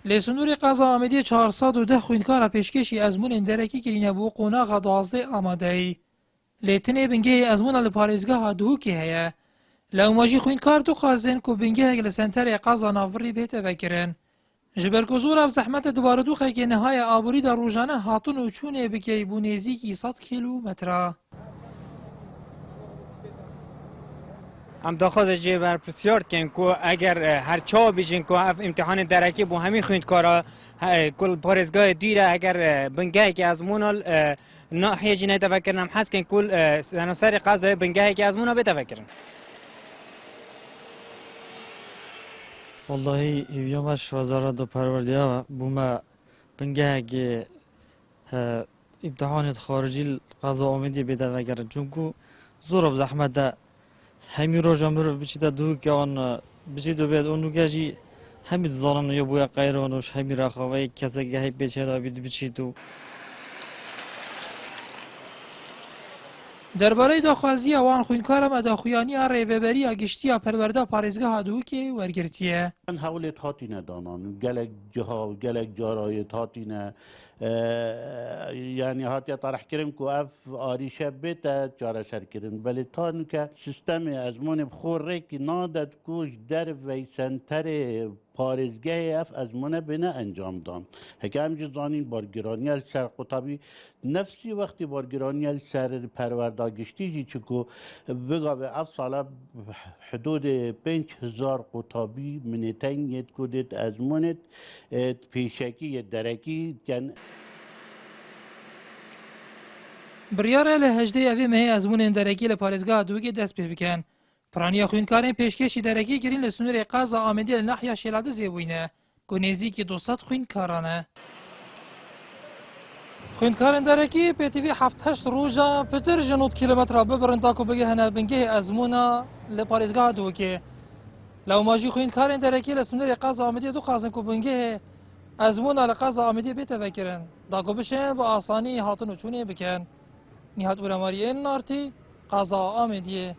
لسنور قازا آمدی 410 خوینکار پیشکشی ازمون اندرکی کرینه بو قوناغ 12 آماده ای. لیتنه بنگه ازمون لپارێزگەها دووکی هەیە. لەومەژی خوینکار دخوازن کو بنگهێک لە سنتەرێ قازا ناڤڕی بێتەڤەکردن. ji ber ku zora bi zehmetê dibaredûxekê nihaya aborî de rojane hatun û çûnê bikey bû nêzîkî 100 kîlometra. ام داخواست جی بر پرسیار کن که اگر هر چا بیشین که اف امتحان درکی با همین خویندکارا کل پارێزگای دیره اگر بنگه که از مونال ناحیه جی نتفکرن حس کن کل سناسر قضای بنگه که از مونا بتفکرن. والله یومش وزارت پروردگار بوما بنگه که امتحانات خارجی قضا آمدی بتفکرن چون که زور زحمت ده همین روزا مر بچیده دو که آن بچیده بید اونو گهی همین زارن یا بویا غیرانوش همین رخوایی کسی گهی بچیده بید بچیدو. درباره داخوازی اوان خوینکارم اداخویانی ریوبری گشتی پرورده پارێزگەها دووکی وەرگرتیە. هەوڵێت هاتینە دانان gelek جها gelek جارای هاتینە yani hatiye tarihkirin ku ev arîşe bête çareserkirin belê tan ke sistemê ezmonê xorrêkî nadet ku ji dervey senterê parêzgehê ev ezmone bêne encam dan. Heke em jî zanîn bargiraniya ser qutabî nefsî wextî bargiraniya ser perwerda giştî jî çiku bigave ev sala hududê 5000 qutabî minêteng yê ku dêt ezmonê pêşekî yê derekî gen. Biryara li hejdê evê mehê ezmûnên derekî li parêzgeha Dûgê dest pê bikin. Piraniya xwînkarên pêşkêşî derekî kirîn li Snûrê Qaza Amedê li nahiya Şêladizê bûyne ku nêzîkî 200 xwînkaran e. Xwînkarên derekî pêtîvî 7-8 roja pitir ji 9 kîlometra bibirin ta ku bigihine bingehê ezmûna li parêzgeha Dûgê. Lewma jî xwînkarên derekî li Snûrê Qaza Amedê dixwazin ku bingehê ezmûna li Qaza Amedê bêtevekirin da ku bişên bi asanî hatin û çûnê bikin. Nihat Uremariyên Nartî, Qaza Amediyê.